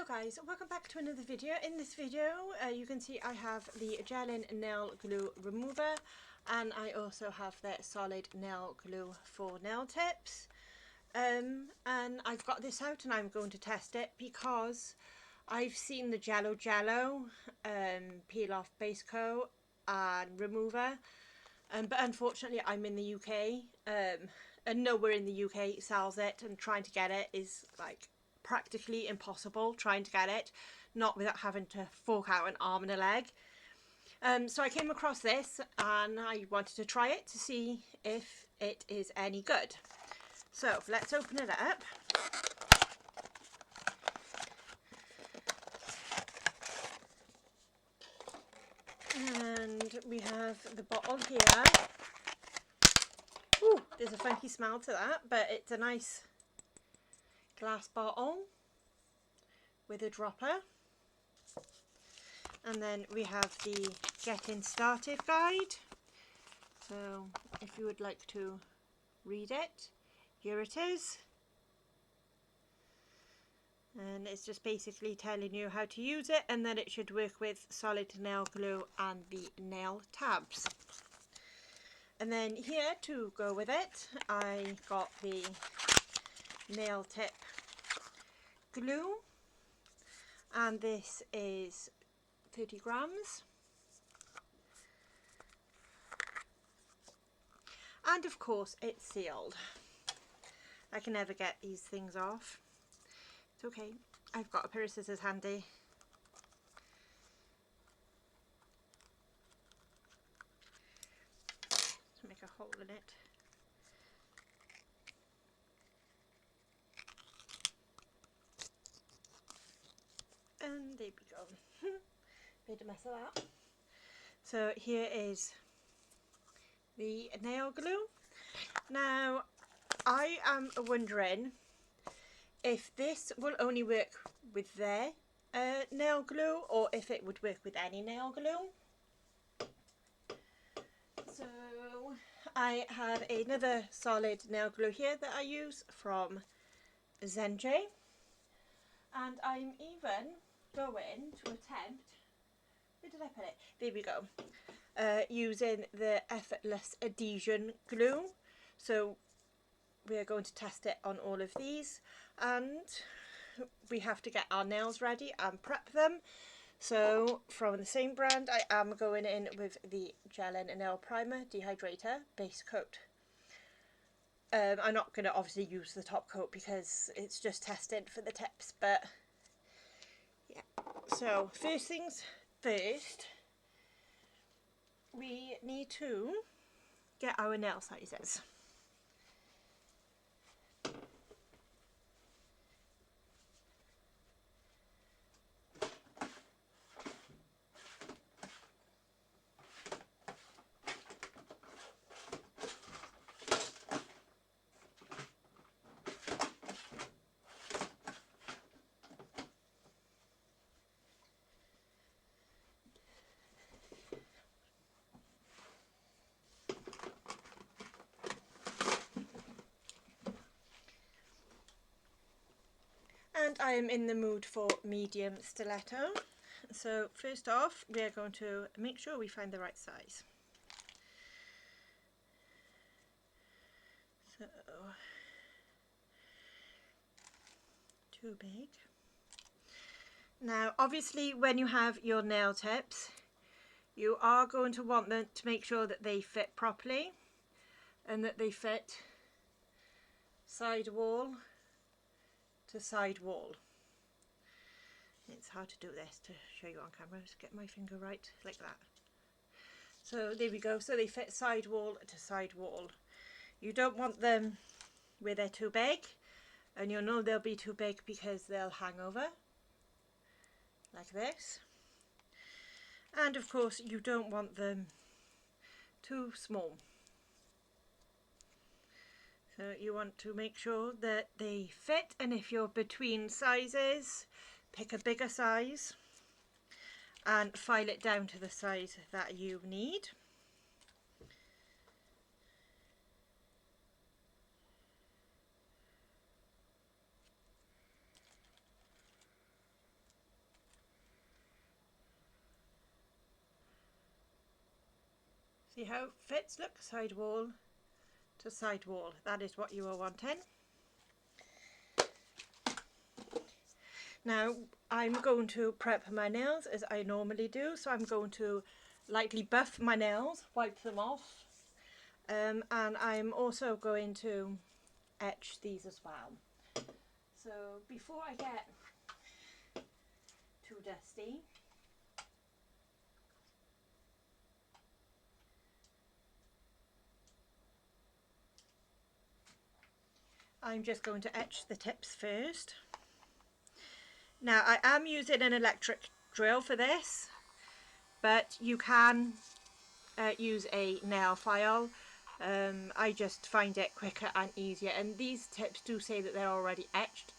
Hello guys, welcome back to another video. In this video you can see I have the Gellen nail glue remover and I also have the solid nail glue for nail tips, and I've got this out and I'm going to test it because I've seen the Jello peel off base coat and remover, but unfortunately I'm in the UK and nowhere in the UK sells it, and trying to get it is like practically impossible, trying to get it not without having to fork out an arm and a leg. So I came across this and I wanted to try it to see if it is any good. So let's open it up. And we have the bottle here. Ooh, there's a funky smell to that, but it's a nice glass bottle with a dropper. And then we have the getting started guide. So if you would like to read it, here it is. And it's just basically telling you how to use it and that it should work with solid nail glue and the nail tabs. And then here to go with it, I got the nail tip glue, and this is 30 grams. And of course it's sealed. I can never get these things off. It's okay, I've got a pair of scissors handy. To make a hole in it. And there we go. Made a mess of that. So here is the nail glue. Now I am wondering if this will only work with their nail glue or if it would work with any nail glue. So I have another solid nail glue here that I use from Zenj, and I'm even going to attempt, where did I put it? There we go. Using the effortless adhesion glue. So we are going to test it on all of these, and we have to get our nails ready and prep them. So from the same brand, I am going in with the Gellen Nail Primer Dehydrator Base Coat. I'm not going to obviously use the top coat because it's just tested for the tips, but yeah. So first things first, we need to get our nail sizes. And I am in the mood for medium stiletto. So first off, we are going to make sure we find the right size. So, too big. Now obviously when you have your nail tips, you are going to want them to make sure that they fit properly and that they fit side wall to side wall. It's hard to do this to show you on camera. Just get my finger right like that. So there we go. So they fit side wall to side wall. You don't want them where they're too big, and you'll know they'll be too big because they'll hang over like this. And of course you don't want them too small. So you want to make sure that they fit, and if you're between sizes, pick a bigger size and file it down to the size that you need. See how it fits? Look, side wall to side wall. That is what you are wanting. Now I'm going to prep my nails as I normally do, so I'm going to lightly buff my nails, wipe them off, and I'm also going to etch these as well. So before I get too dusty, I'm just going to etch the tips first. Now I am using an electric drill for this, but you can use a nail file. I just find it quicker and easier, and these tips do say that they're already etched,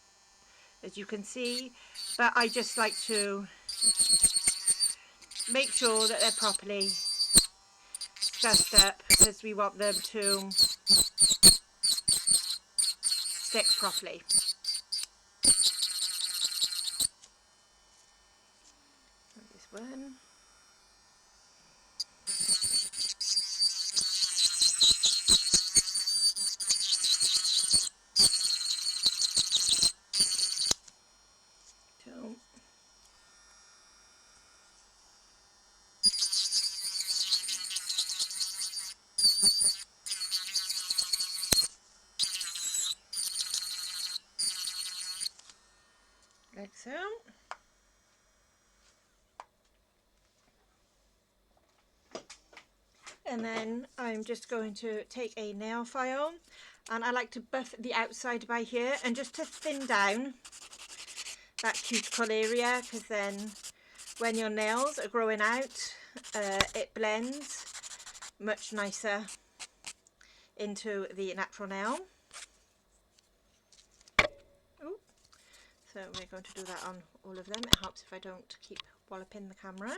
as you can see, but I just like to make sure that they're properly scuffed up because we want them to stick properly. This one. Two. Like so. And then I'm just going to take a nail file, and I like to buff the outside by here and just to thin down that cuticle area, because then when your nails are growing out, it blends much nicer into the natural nail. Ooh. So we're going to do that on all of them. It helps if I don't keep walloping the camera.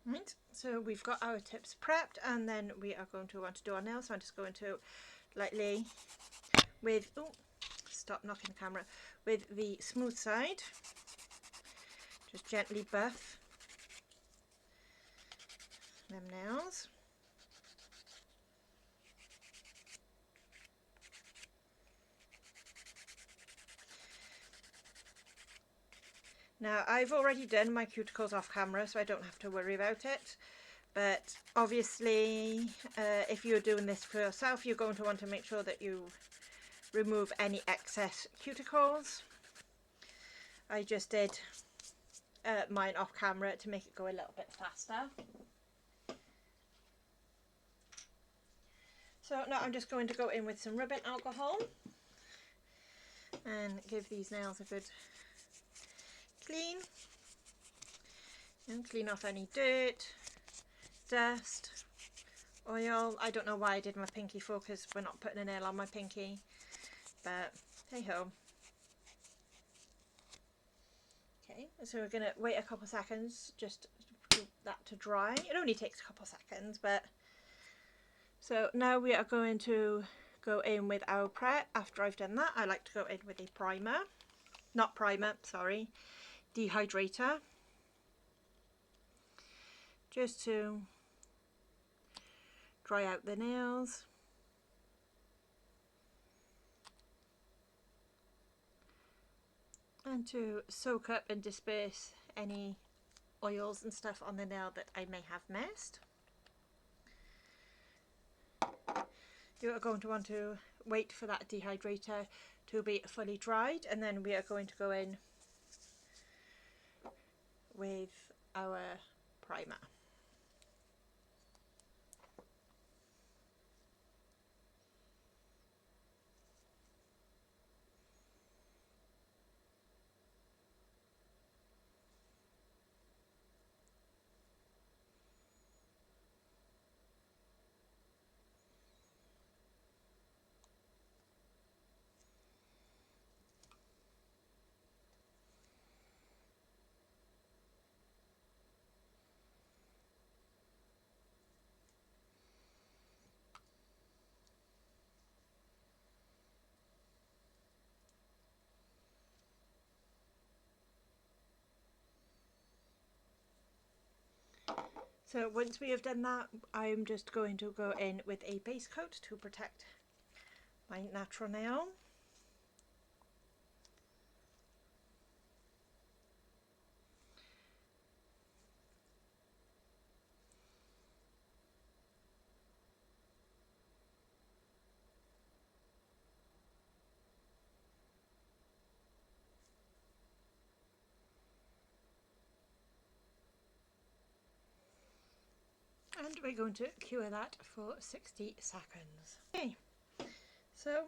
Right, so we've got our tips prepped, and then we are going to want to do our nails. So I'm just going to lightly with, oh, stop knocking the camera, with the smooth side, just gently buff them nails. Now I've already done my cuticles off camera, so I don't have to worry about it. But obviously, if you're doing this for yourself, you're going to want to make sure that you remove any excess cuticles. I just did mine off camera to make it go a little bit faster. So now I'm just going to go in with some rubbing alcohol and give these nails a good clean, and clean off any dirt, dust, oil. I don't know why I did my pinky focus. We're not putting a nail on my pinky, but hey ho. Okay, so we're going to wait a couple seconds just for that to dry. It only takes a couple seconds, but so now we are going to go in with our prep. After I've done that, I like to go in with a primer, not primer, sorry, dehydrator, just to dry out the nails. And to soak up and disperse any oils and stuff on the nail that I may have missed. You are going to want to wait for that dehydrator to be fully dried, and then we are going to go in with our primer. So once we have done that, I'm just going to go in with a base coat to protect my natural nail. And we're going to cure that for 60 seconds. Okay, so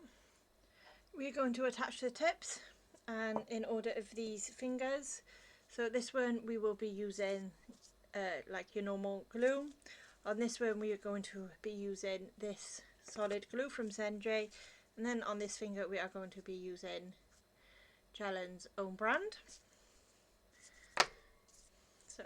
we're going to attach the tips, and in order of these fingers. So this one we will be using like your normal glue. On this one we are going to be using this solid glue from Zenjay, and then on this finger we are going to be using Gellen's own brand. So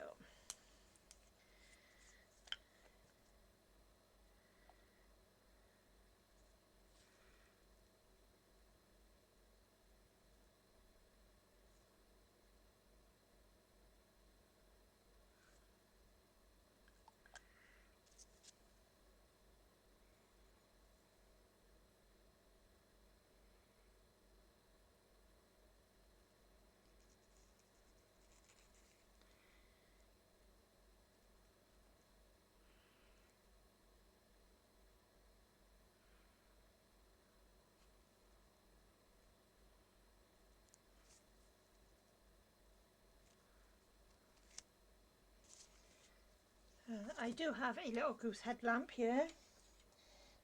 I do have a little goose head lamp here,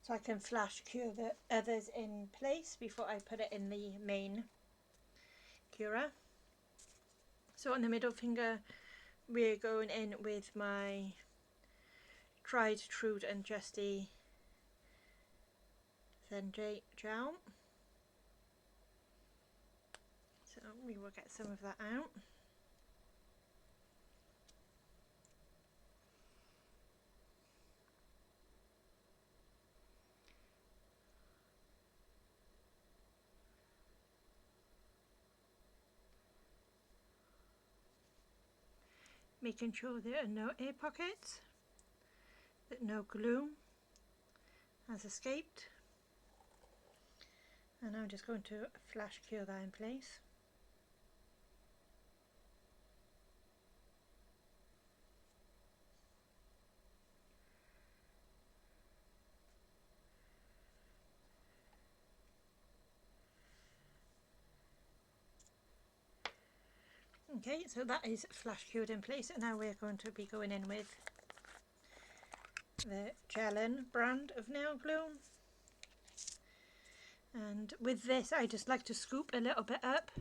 so I can flash cure the others in place before I put it in the main curer. So on the middle finger we're going in with my tried, true and trusty Zenjay gel. So we will get some of that out. Making sure there are no air pockets, that no glue has escaped. And I'm just going to flash cure that in place. Okay, so that is flash cured in place, and now we're going to be going in with the Gellen brand of nail glue. And with this I just like to scoop a little bit up.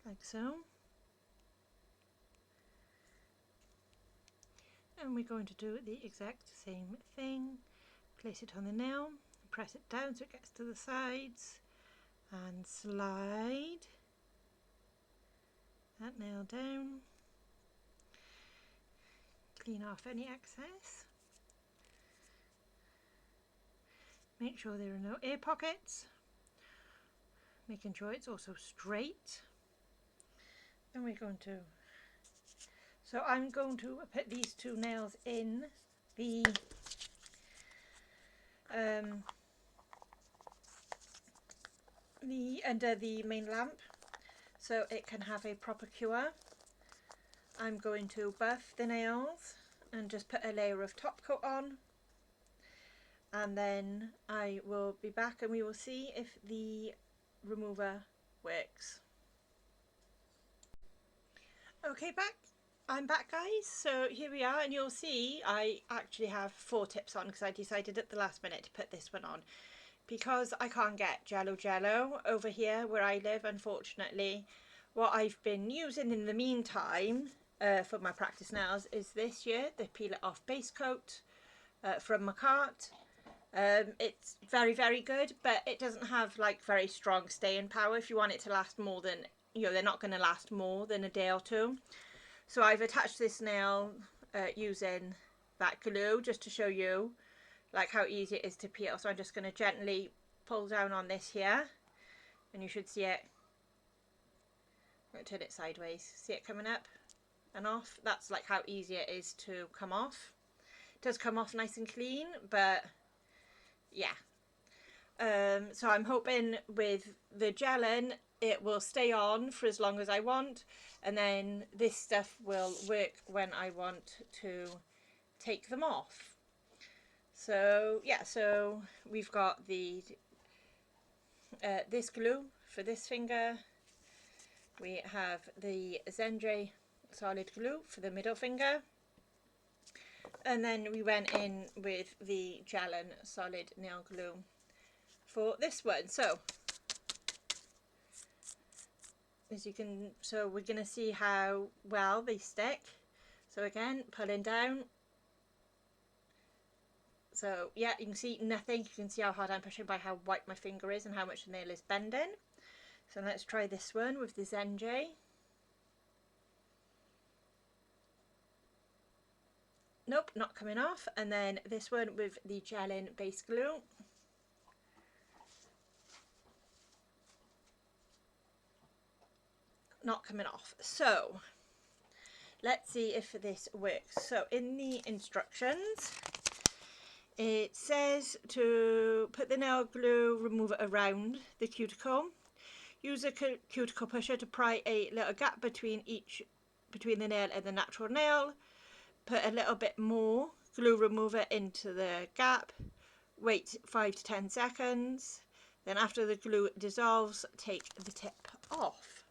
Like so. And we're going to do the exact same thing. Place it on the nail, press it down so it gets to the sides, and slide that nail down. Clean off any excess. Make sure there are no air pockets. Making sure it's also straight. And we're going to... So I'm going to put these two nails in the under the main lamp so it can have a proper cure. I'm going to buff the nails and just put a layer of top coat on, and then I will be back and we will see if the remover works. Okay, I'm back guys, so here we are, and you'll see I actually have 4 tips on because I decided at the last minute to put this one on because I can't get Jello over here where I live, unfortunately. What I've been using in the meantime for my practice nails is this year, the Peel It Off base coat from Macart. It's very good, but it doesn't have like very strong staying power. If you want it to last more than, they're not going to last more than a day or two. So I've attached this nail using that glue just to show you like how easy it is to peel. So I'm just going to gently pull down on this here and you should see it. I'm going to turn it sideways. See it coming up and off? That's like how easy it is to come off. It does come off nice and clean, but yeah. So I'm hoping with the Gellen it will stay on for as long as I want, and then this stuff will work when I want to take them off. So yeah, so we've got the this glue for this finger. We have the Zenjay solid glue for the middle finger, and then we went in with the Gellen solid nail glue for this one. So as you can, so we're going to see how well they stick. So again, pulling down. So yeah, you can see nothing. You can see how hard I'm pushing by how white my finger is and how much the nail is bending. So let's try this one with the Zenjay. Nope, not coming off. And then this one with the Gellen base glue. Not coming off. So let's see if this works. So in the instructions it says to put the nail glue remover around the cuticle. Use a cuticle pusher to pry a little gap between the nail and the natural nail. Put a little bit more glue remover into the gap. Wait 5 to 10 seconds. Then after the glue dissolves, take the tip off.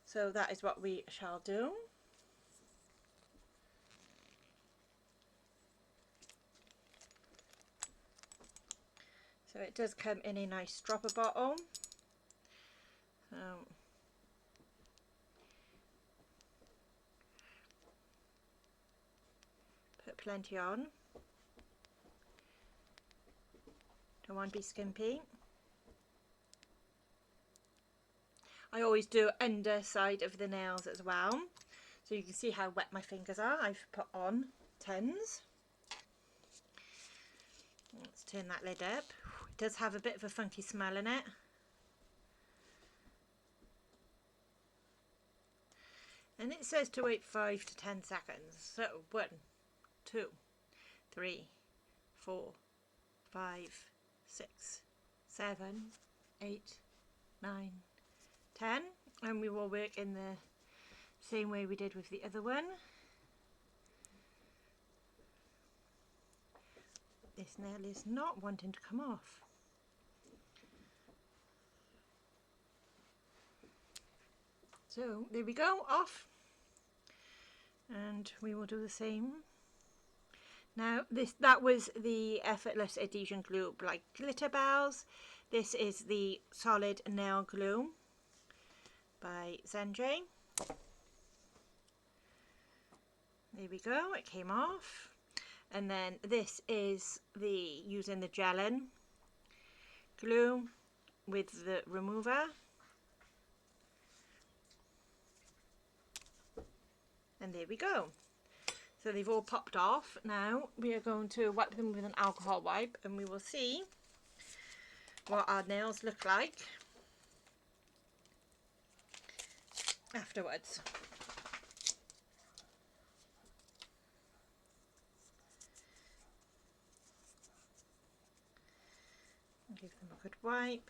So that is what we shall do. So it does come in a nice dropper bottle. Put plenty on. Don't want to be skimpy. I always do underside of the nails as well, so you can see how wet my fingers are. I've put on tons. Let's turn that lid up. It does have a bit of a funky smell in it. And it says to wait 5 to 10 seconds. So 1, 2, 3, 4, 5, 6, 7, 8, 9, 10, and we will work in the same way we did with the other one. This nail is not wanting to come off. So there we go, off, and we will do the same. Now that was the Effortless Adhesion Glue like Glitter Bells. This is the Solid Nail Glue by Zenjay. There we go, it came off. And then this is the using the Gellen glue with the remover. And there we go. So they've all popped off. Now we are going to wipe them with an alcohol wipe and we will see what our nails look like afterwards. Give them a good wipe.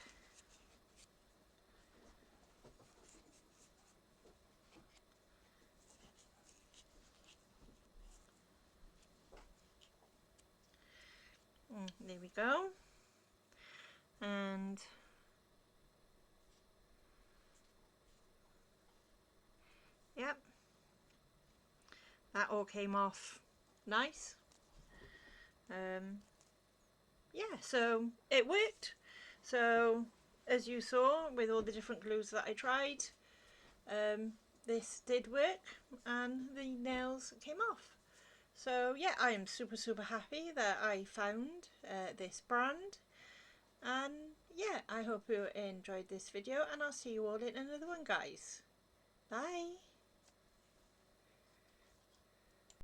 There we go. And yep, that all came off nice. Yeah, so it worked. So as you saw with all the different glues that I tried, this did work and the nails came off. So yeah, I am super happy that I found this brand, and yeah, I hope you enjoyed this video, and I'll see you all in another one, guys. Bye.